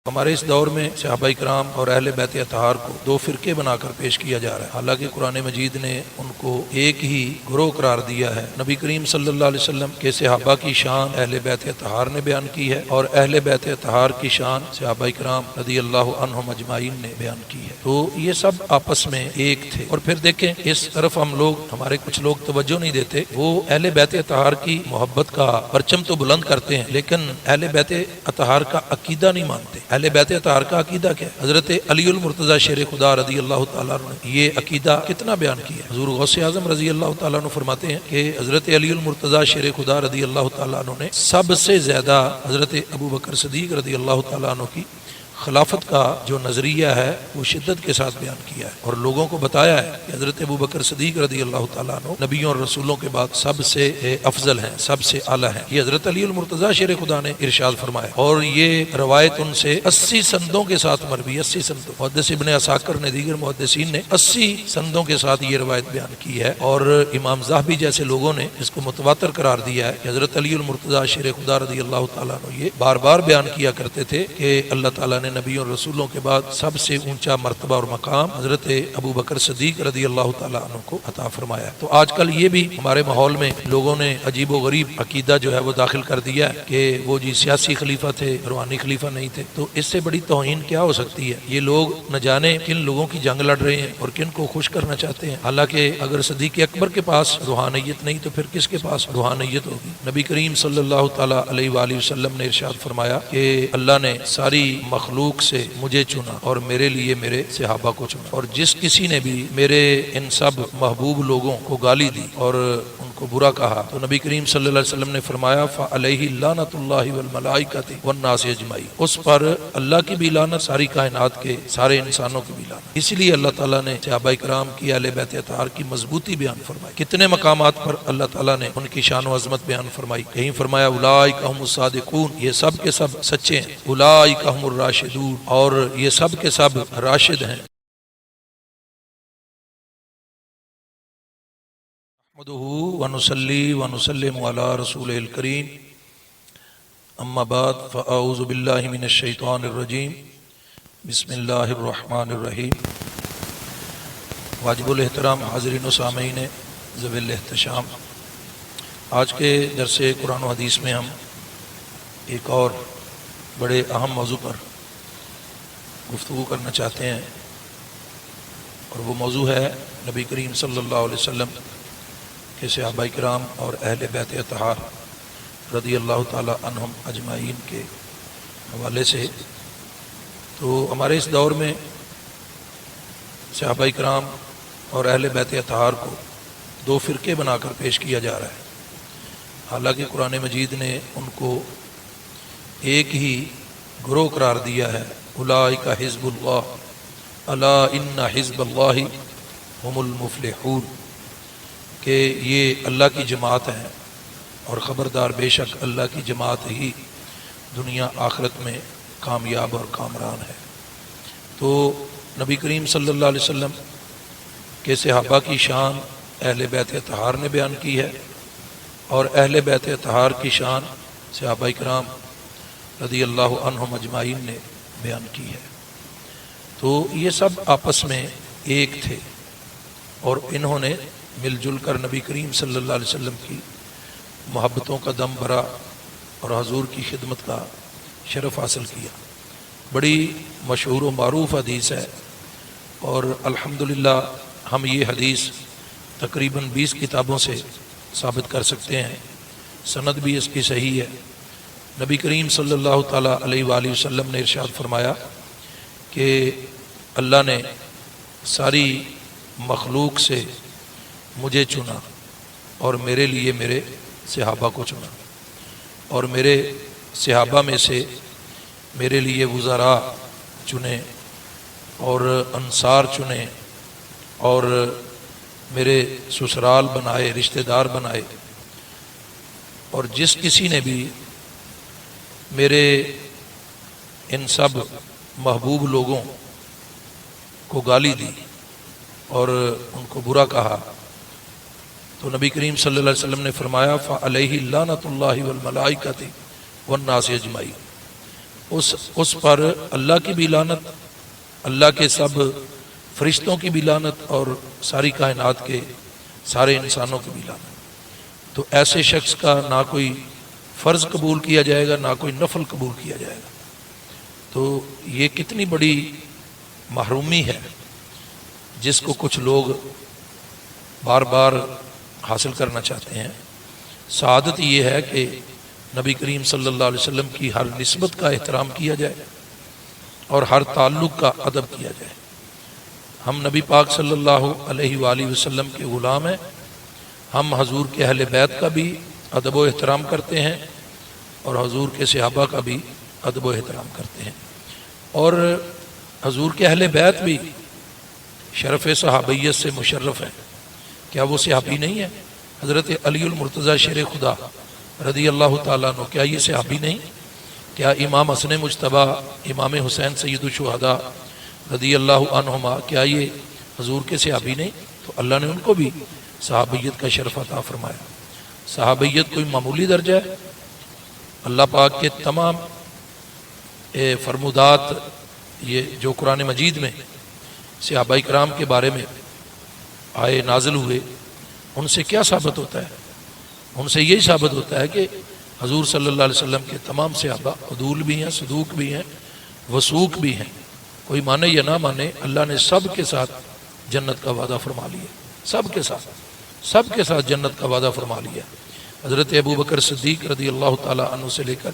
ہمارے اس دور میں صحابہ کرام اور اہل بیت اطہار کو دو فرقے بنا کر پیش کیا جا رہا ہے، حالانکہ قرآن مجید نے ان کو ایک ہی گروہ قرار دیا ہے۔ نبی کریم صلی اللہ علیہ وسلم کے صحابہ کی شان اہل بیت اطہار نے بیان کی ہے، اور اہل بیت اطہار کی شان صحابہ کرام رضی اللہ عنہم اجمعین نے بیان کی ہے۔ تو یہ سب آپس میں ایک تھے۔ اور پھر دیکھیں اس طرف ہمارے کچھ لوگ توجہ نہیں دیتے، وہ اہل بیت اطہار کی محبت کا پرچم تو بلند کرتے ہیں لیکن اہل بیت اطہار کا عقیدہ نہیں مانتے۔ اہل بیت اطہار کا عقیدہ کیا ہے؟ حضرت علی المرتضی شیر خدا رضی اللہ تعالیٰ عنہ نے یہ عقیدہ کتنا بیان کیا ہے۔ حضور غوث اعظم رضی اللہ تعالیٰ عنہ فرماتے ہیں کہ حضرت علی المرتضی شیر خدا رضی اللہ تعالیٰ عنہ نے سب سے زیادہ حضرت ابو بکر صدیق رضی اللہ تعالیٰ عنہ کی خلافت کا جو نظریہ ہے وہ شدت کے ساتھ بیان کیا ہے، اور لوگوں کو بتایا ہے کہ حضرت ابو بکر صدیق رضی اللہ تعالیٰ عنہ نبیوں اور رسولوں کے بعد سب سے افضل ہیں، سب سے اعلیٰ ہیں۔ یہ حضرت علی المرتضی شیر خدا نے ارشاد فرمایا، اور یہ روایت ان سے 80 سندوں کے ساتھ مروی، 80 سندوں، محدث ابن عساکر نے، دیگر محدثین نے 80 سندوں کے ساتھ یہ روایت بیان کی ہے، اور امام ذہبی جیسے لوگوں نے اس کو متواتر قرار دیا ہے کہ حضرت علی المرتضی شیر خدا رضی اللہ تعالیٰ عنہ یہ بار بار بیان کیا کرتے تھے کہ اللہ تعالیٰ نے نبیوں اور رسولوں کے بعد سب سے اونچا مرتبہ اور مقام حضرت ابو بکر صدیق رضی اللہ تعالیٰ عنہ کو عطا فرمایا۔ تو آج کل یہ بھی ہمارے ماحول میں لوگوں نے عجیب و غریب عقیدہ جو ہے وہ داخل کر دیا ہے کہ وہ جی سیاسی خلیفہ تھے، روحانی خلیفہ نہیں تھے۔ تو اس سے بڑی توہین کیا ہو سکتی ہے؟ یہ لوگ نہ جانے کن لوگوں کی جنگ لڑ رہے ہیں اور کن کو خوش کرنا چاہتے ہیں، حالانکہ اگر صدیق اکبر کے پاس روحانیت نہیں تو پھر کس کے پاس روحانیت ہوگی؟ نبی کریم صلی اللہ تعالیٰ علیہ وآلہ وسلم نے ارشاد فرمایا کہ اللہ نے ساری مخلوق سے مجھے چنا اور میرے لیے میرے صحابہ کو چنا، اور جس کسی نے بھی میرے ان سب محبوب لوگوں کو گالی دی اور ان کو برا کہا تو نبی کریم صلی اللہ علیہ وسلم نے فرمایا فعلیہ لعنۃ اللہ والملائکۃ والناس اجمعین، اس پر اللہ کی بھی لعنت، ساری کائنات کے سارے انسانوں کی بھی لعنت۔ اسی لیے اللہ تعالیٰ نے صحابہ کرام کی اہل بیت اطہار کی مضبوطی بیان فرمائی۔ کتنے مقامات پر اللہ تعالیٰ نے ان کی شان و عظمت بیان فرمائی۔ کہیں فرمایا اولئک هم الصادقون، یہ سب کے سب سچے ہیں، اولئک هم الراشدون، اور یہ سب کے سب راشد ہیں۔ نحمدہ ونصلی ونسلم علی رسولہ الکریم، اما بعد فاعوذ باللہ من الشیطان الرجیم، بسم اللہ الرحمن الرحیم۔ واجب الاحترام حاضرین و سامعین ذوی الاحتشام، آج کے درس قرآن و حدیث میں ہم ایک اور بڑے اہم موضوع پر گفتگو کرنا چاہتے ہیں، اور وہ موضوع ہے نبی کریم صلی اللہ علیہ وسلم کے صحابہ کرام اور اہل بیت اطہار رضی اللہ تعالی عنہم اجمعین کے حوالے سے۔ تو ہمارے اس دور میں صحابہ کرام اور اہل بیت اطہار کو دو فرقے بنا کر پیش کیا جا رہا ہے، حالانکہ قرآن مجید نے ان کو ایک ہی گروہ قرار دیا ہے، اولئک حزب اللہ الا ان حزب اللہ هم المفلحون، کہ یہ اللہ کی جماعت ہے اور خبردار بے شک اللہ کی جماعت ہی دنیا آخرت میں کامیاب اور کامران ہے۔ تو نبی کریم صلی اللہ علیہ وسلم کے صحابہ کی شان اہل بیت اطہار نے بیان کی ہے، اور اہل بیت اطہار کی شان صحابہ کرام رضی اللہ عنہم اجمعین نے بیان کی ہے۔ تو یہ سب آپس میں ایک تھے، اور انہوں نے مل جل کر نبی کریم صلی اللہ علیہ وسلم کی محبتوں کا دم بھرا اور حضور کی خدمت کا شرف حاصل کیا۔ بڑی مشہور و معروف حدیث ہے، اور الحمدللہ ہم یہ حدیث تقریباً 20 کتابوں سے ثابت کر سکتے ہیں، سند بھی اس کی صحیح ہے۔ نبی کریم صلی اللہ تعالیٰ علیہ وآلہ وسلم نے ارشاد فرمایا کہ اللہ نے ساری مخلوق سے مجھے چنا اور میرے لیے میرے صحابہ کو چنا، اور میرے صحابہ میں سے میرے لیے وزراء چنے اور انصار چنے اور میرے سسرال بنائے، رشتہ دار بنائے، اور جس کسی نے بھی میرے ان سب محبوب لوگوں کو گالی دی اور ان کو برا کہا تو نبی کریم صلی اللہ علیہ وسلم نے فرمایا فعلیہ لعنۃ اللہ والملائکۃ والناس اجمعین، اس پر اللہ کی بھی لعنت، اللہ کے سب فرشتوں کی بھی لعنت، اور ساری کائنات کے سارے انسانوں کی بھی لعنت۔ تو ایسے شخص کا نہ کوئی فرض قبول کیا جائے گا، نہ کوئی نفل قبول کیا جائے گا۔ تو یہ کتنی بڑی محرومی ہے جس کو کچھ لوگ بار بار حاصل کرنا چاہتے ہیں۔ سعادت یہ ہے کہ نبی کریم صلی اللہ علیہ وسلم کی ہر نسبت کا احترام کیا جائے اور ہر تعلق کا ادب کیا جائے۔ ہم نبی پاک صلی اللہ علیہ وآلہ وسلم کے غلام ہیں، ہم حضور کے اہل بیت کا بھی ادب و احترام کرتے ہیں اور حضور کے صحابہ کا بھی ادب و احترام کرتے ہیں، اور حضور کے اہل بیت بھی شرف صحابیت سے مشرف ہیں۔ کیا وہ صحابی نہیں ہے؟ حضرت علی المرتضیٰ شیر خدا رضی اللہ تعالیٰ عنہ، کیا یہ صحابی نہیں؟ کیا امام حسن مجتبیٰ، امام حسین سید الشہداء رضی اللہ عنہما، کیا یہ حضور کے صحابی نہیں؟ تو اللہ نے ان کو بھی صحابیت کا شرف عطا فرمایا۔ صحابیت کوئی معمولی درجہ ہے؟ اللہ پاک کے تمام فرمودات یہ جو قرآن مجید میں صحابہ کرام کے بارے میں آئے نازل ہوئے، ان سے کیا ثابت ہوتا ہے؟ ان سے یہی ثابت ہوتا ہے کہ حضور صلی اللہ علیہ وسلم کے تمام صحابہ عدول بھی ہیں، صدوق بھی ہیں، وثوق بھی ہیں۔ کوئی مانے یا نہ مانے، اللہ نے سب کے ساتھ جنت کا وعدہ فرما لیا، سب کے ساتھ جنت کا وعدہ فرما لیا۔ حضرت ابو بکر صدیق رضی اللہ تعالیٰ عنہ سے لے کر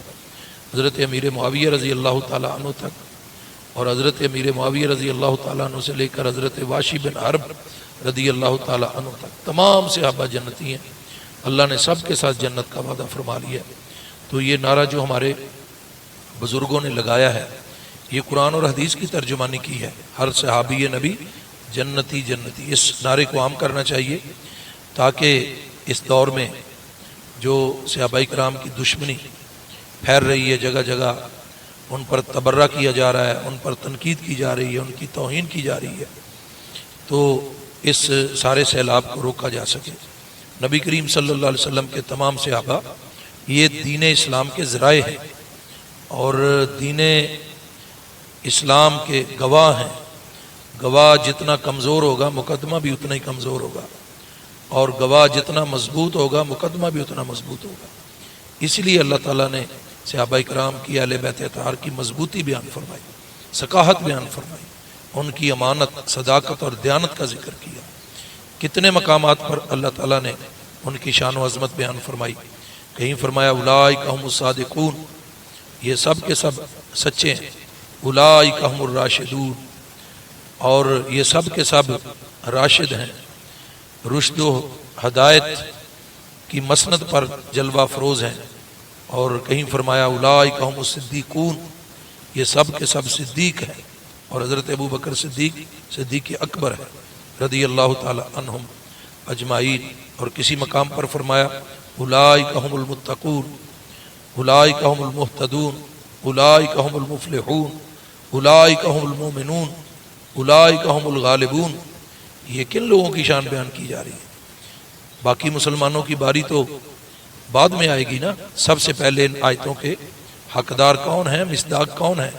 حضرت امیر معاویہ رضی اللہ تعالیٰ عنہ تک، اور حضرت امیر معاویہ رضی اللہ تعالیٰ عنہ سے لے کر حضرت واشی بن حرب رضی اللہ تعالیٰ عنہ تک تمام صحابہ جنتی ہیں۔ اللہ نے سب کے ساتھ جنت کا وعدہ فرما لیا۔ تو یہ نعرہ جو ہمارے بزرگوں نے لگایا ہے، یہ قرآن اور حدیث کی ترجمانی کی ہے، ہر صحابی نبی جنتی جنتی۔ اس نعرے کو عام کرنا چاہیے تاکہ اس دور میں جو صحابہ کرام کی دشمنی پھیل رہی ہے، جگہ جگہ ان پر تبرہ کیا جا رہا ہے، ان پر تنقید کی جا رہی ہے، ان کی توہین کی جا رہی ہے، تو اس سارے سیلاب کو روکا جا سکے۔ نبی کریم صلی اللہ علیہ وسلم کے تمام صحابہ یہ دین اسلام کے ذرائع ہیں اور دین اسلام کے گواہ ہیں۔ گواہ جتنا کمزور ہوگا مقدمہ بھی اتنا ہی کمزور ہوگا، اور گواہ جتنا مضبوط ہوگا مقدمہ بھی اتنا مضبوط ہوگا۔ اس لیے اللہ تعالیٰ نے صحابہ کرام کی اہل بیت اطہار کی مضبوطی بیان فرمائی، ثقافت بیان فرمائی، ان کی امانت، صداقت اور دیانت کا ذکر کیا۔ کتنے مقامات پر اللہ تعالیٰ نے ان کی شان و عظمت بیان فرمائی۔ کہیں فرمایا اولئک هم الصادقون، یہ سب کے سب سچے ہیں، اولئک هم الراشدون، اور یہ سب کے سب راشد ہیں، رشد و ہدایت کی مسند پر جلوہ فروز ہیں۔ اور کہیں فرمایا اولئک هم الصدیقون، یہ سب کے سب صدیق ہیں، اور حضرت ابو بکر صدیق اکبر ہے رضی اللہ تعالی عنہم اجمعین۔ اور کسی مقام پر فرمایا اولئک هم المتقون، اولئک هم المهتدون، اولئک هم المفلحون، اولئک هم المؤمنون، اولئک هم الغالبون۔ یہ کن لوگوں کی شان بیان کی جا رہی ہے؟ باقی مسلمانوں کی باری تو بعد میں آئے گی نا۔ سب سے پہلے ان آیتوں کے حقدار کون ہیں، مصداق کون ہیں،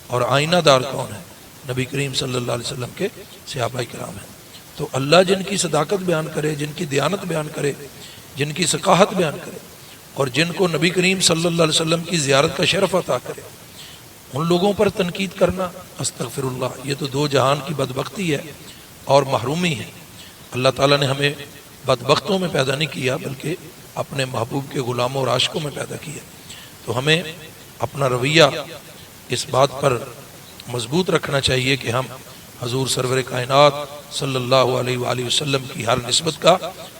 اور آئینہ دار کون ہیں؟ نبی کریم صلی اللہ علیہ وسلم کے صحابہ کرام ہیں۔ تو اللہ جن کی صداقت بیان کرے، جن کی دیانت بیان کرے، جن کی ثقافت بیان کرے، اور جن کو نبی کریم صلی اللہ علیہ وسلم کی زیارت کا شرف عطا کرے، ان لوگوں پر تنقید کرنا، استغفر اللہ، یہ تو دو جہان کی بدبختی ہے اور محرومی ہے۔ اللہ تعالیٰ نے ہمیں بدبختوں میں پیدا نہیں کیا، بلکہ اپنے محبوب کے غلاموں اور عاشقوں میں پیدا کیا۔ تو ہمیں اپنا رویہ اس بات پر مضبوط رکھنا چاہیے کہ ہم حضور سرور کائنات صلی اللہ علیہ وآلہ وسلم کی ہر نسبت کا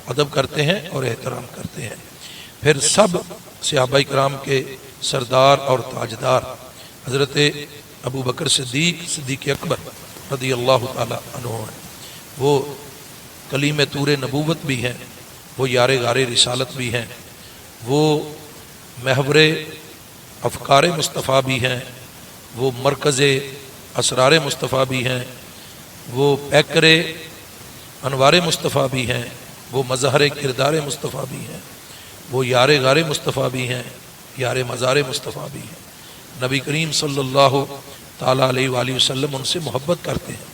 ادب کرتے ہیں اور احترام کرتے ہیں۔ پھر سب صحابہ کرام کے سردار اور تاجدار حضرت ابو بکر صدیق اکبر رضی اللہ تعالی عنہ ہیں، وہ کلیم طور نبوت بھی ہیں، وہ یار غار رسالت بھی ہیں، وہ محور افکار مصطفیٰ بھی ہیں، وہ مرکز اسرار مصطفیٰ بھی ہیں، وہ پیکر انوار مصطفیٰ بھی ہیں، وہ مظہر کردار مصطفیٰ بھی ہیں، وہ یار غار مصطفیٰ بھی ہیں، یار مزار مصطفیٰ بھی ہیں۔ نبی کریم صلی اللہ تعالیٰ علیہ وآلہ وسلم ان سے محبت کرتے ہیں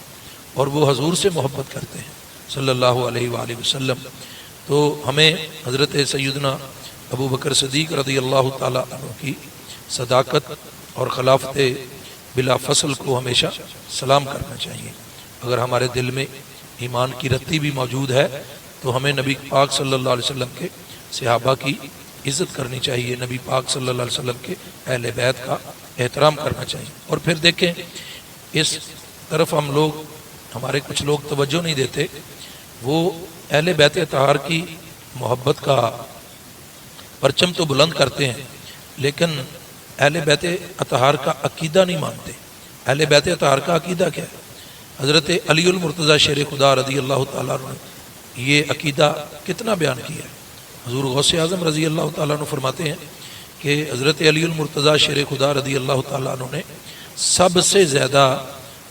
اور وہ حضور سے محبت کرتے ہیں صلی اللہ علیہ وآلہ وسلم. تو ہمیں حضرت سیدنا ابو بکر صدیق رضی اللہ تعالیٰ عنہ کی صداقت اور خلافت بلا فصل کو ہمیشہ سلام کرنا چاہیے. اگر ہمارے دل میں ایمان کی رتی بھی موجود ہے تو ہمیں نبی پاک صلی اللہ علیہ وسلم کے صحابہ کی عزت کرنی چاہیے، نبی پاک صلی اللہ علیہ وسلم کے اہل بیت کا احترام کرنا چاہیے. اور پھر دیکھیں اس طرف ہمارے کچھ لوگ توجہ نہیں دیتے. وہ اہل بیت اطہار کی محبت کا پرچم تو بلند کرتے ہیں لیکن اہل بیت اطہار کا عقیدہ نہیں مانتے. اہل بیت اطہار کا عقیدہ کیا ہے؟ حضرت علی المرتضیٰ شیر خدا رضی اللہ تعالیٰ عنہ نے یہ عقیدہ کتنا بیان کیا ہے. حضور غوث اعظم رضی اللہ تعالیٰ عنہ فرماتے ہیں کہ حضرت علی المرتضیٰ شیر خدا رضی اللہ تعالیٰ عنہ نے سب سے زیادہ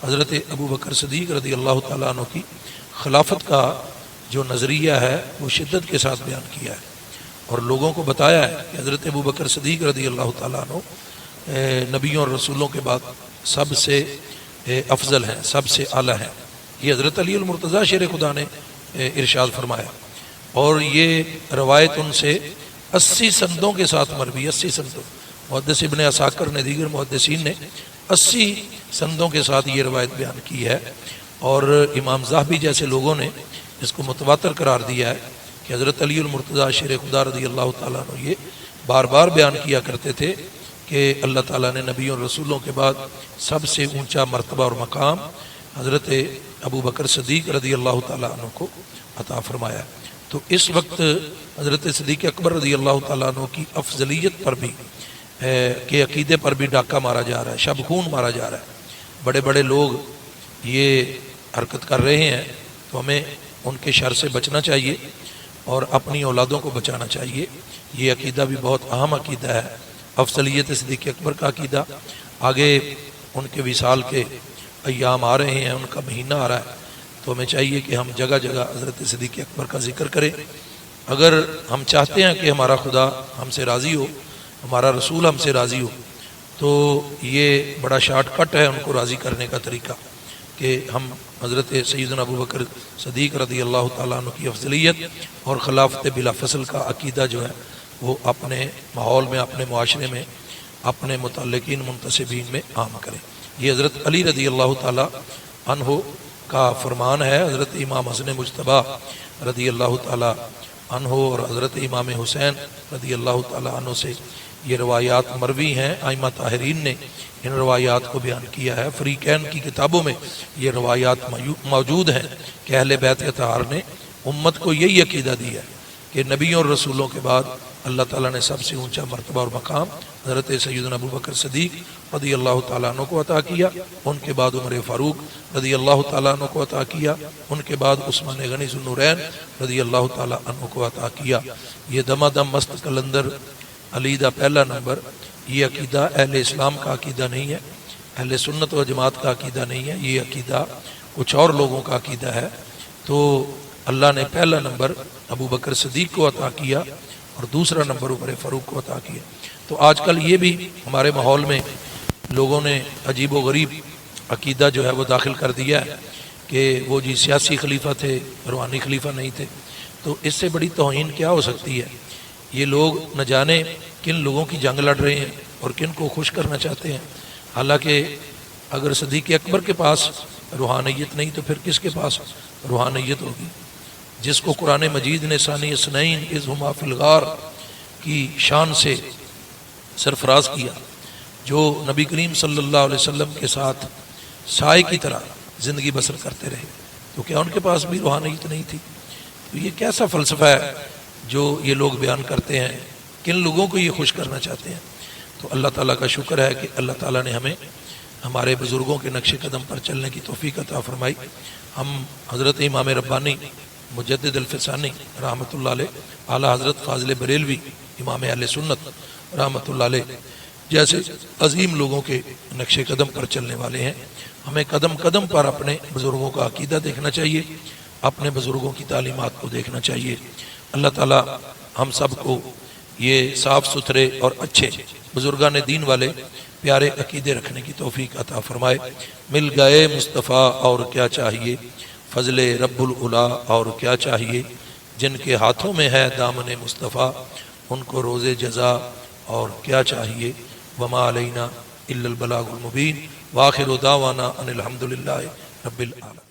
حضرت ابو بکر صدیق رضی اللہ تعالیٰ عنہ کی خلافت کا جو نظریہ ہے وہ شدت کے ساتھ بیان کیا ہے اور لوگوں کو بتایا ہے کہ حضرت ابو بکر صدیق رضی اللہ تعالیٰ عنہ نبیوں اور رسولوں کے بعد سب سے افضل ہیں، سب سے اعلیٰ ہیں. یہ حضرت علی المرتضیٰ شیر خدا نے ارشاد فرمایا اور یہ روایت ان سے 80 سندوں کے ساتھ مروی. 80 سندوں، محدث ابن عساکر نے، دیگر محدثین نے 80 سندوں کے ساتھ یہ روایت بیان کی ہے. اور امام ذہبی جیسے لوگوں نے اس کو متواتر قرار دیا ہے کہ حضرت علی المرتضیٰ شیر خدا رضی اللہ تعالیٰ عنہ یہ بار بار بیان کیا کرتے تھے کہ اللہ تعالیٰ نے نبیوں اور رسولوں کے بعد سب سے اونچا مرتبہ اور مقام حضرت ابو بکر صدیق رضی اللہ تعالیٰ عنہ کو عطا فرمایا. تو اس وقت حضرت صدیق اکبر رضی اللہ تعالیٰ عنہ کی افضلیت پر بھی کے عقیدے پر بھی ڈاکہ مارا جا رہا ہے، شب خون مارا جا رہا ہے. بڑے بڑے لوگ یہ حرکت کر رہے ہیں تو ہمیں ان کے شر سے بچنا چاہیے اور اپنی اولادوں کو بچانا چاہیے. یہ عقیدہ بھی بہت اہم عقیدہ ہے، افضلیت صدیق اکبر کا عقیدہ. آگے ان کے وصال کے ایام آ رہے ہیں، ان کا مہینہ آ رہا ہے، تو ہمیں چاہیے کہ ہم جگہ جگہ حضرت صدیق اکبر کا ذکر کریں. اگر ہم چاہتے ہیں کہ ہمارا خدا ہم سے راضی ہو، ہمارا رسول ہم سے راضی ہو، تو یہ بڑا شارٹ کٹ ہے ان کو راضی کرنے کا طریقہ کہ ہم حضرت سیدنا ابو بکر صدیق رضی اللہ تعالیٰ عنہ کی افضلیت اور خلافت بلا فصل کا عقیدہ جو ہے وہ اپنے ماحول میں، اپنے معاشرے میں، اپنے متعلقین منتسبین میں عام کریں. یہ حضرت علی رضی اللہ تعالیٰ عنہ کا فرمان ہے. حضرت امام حسن مجتبیٰ رضی اللہ تعالیٰ عنہ اور حضرت امام حسین رضی اللہ تعالیٰ عنہ سے یہ روایات مروی ہیں. ائمہ طاہرین نے ان روایات کو بیان کیا ہے. فریقین کی کتابوں میں یہ روایات موجود ہیں کہ اہل بیت اطہار نے امت کو یہی عقیدہ دیا ہے کہ نبیوں اور رسولوں کے بعد اللہ تعالیٰ نے سب سے اونچا مرتبہ اور مقام حضرت سیدنا ابو بکر صدیق رضی اللہ تعالیٰ عنہ کو عطا کیا، ان کے بعد عمر فاروق رضی اللہ تعالیٰ عنہ کو عطا کیا، ان کے بعد عثمان غنی ذو النورین رضی اللہ تعالیٰ عنہ کو عطا کیا. یہ دمہ دم مست کلندر علی دا پہلا نمبر، یہ عقیدہ اہل اسلام کا عقیدہ نہیں ہے، اہل سنت و جماعت کا عقیدہ نہیں ہے، یہ عقیدہ کچھ اور لوگوں کا عقیدہ ہے. تو اللہ نے پہلا نمبر ابو بکر صدیق کو عطا کیا اور دوسرا نمبر عمر فاروق کو عطا کیا. تو آج کل یہ بھی ہمارے ماحول میں لوگوں نے عجیب و غریب عقیدہ جو ہے وہ داخل کر دیا ہے کہ وہ جی سیاسی خلیفہ تھے، روحانی خلیفہ نہیں تھے. تو اس سے بڑی توہین کیا ہو سکتی ہے؟ یہ لوگ نہ جانے کن لوگوں کی جنگ لڑ رہے ہیں اور کن کو خوش کرنا چاہتے ہیں. حالانکہ اگر صدیق اکبر کے پاس روحانیت نہیں تو پھر کس کے پاس روحانیت ہوگی؟ جس کو قرآن مجید نے ثانی اثنین اذ ہما فی الغار کی شان سے سرفراز کیا، جو نبی کریم صلی اللہ علیہ وسلم کے ساتھ سائے کی طرح زندگی بسر کرتے رہے، تو کیا ان کے پاس بھی روحانیت نہیں تھی؟ تو یہ کیسا فلسفہ ہے جو یہ لوگ بیان کرتے ہیں؟ کن لوگوں کو یہ خوش کرنا چاہتے ہیں؟ تو اللہ تعالیٰ کا شکر ہے کہ اللہ تعالیٰ نے ہمیں ہمارے بزرگوں کے نقش قدم پر چلنے کی توفیق عطا فرمائی. ہم حضرت امام ربانی مجدد الفسانی رحمۃ اللہ علیہ، اعلیٰ حضرت فاضل بریلوی امام اہل سنت رحمۃ اللہ علیہ جیسے عظیم لوگوں کے نقش قدم پر چلنے والے ہیں. ہمیں قدم قدم پر اپنے بزرگوں کا عقیدہ دیکھنا چاہیے، اپنے بزرگوں کی تعلیمات کو دیکھنا چاہیے. اللہ تعالیٰ ہم سب کو یہ صاف ستھرے اور اچھے بزرگان دین والے پیارے عقیدے رکھنے کی توفیق عطا فرمائے۔ مل گئے مصطفیٰ اور کیا چاہیے، فضل رب العلا اور کیا چاہیے، جن کے ہاتھوں میں ہے دامن مصطفیٰ ان کو روز جزا اور کیا چاہیے۔ وما علینا الا البلاغ المبین، وآخر دعوانا ان الحمد للہ رب العالمین۔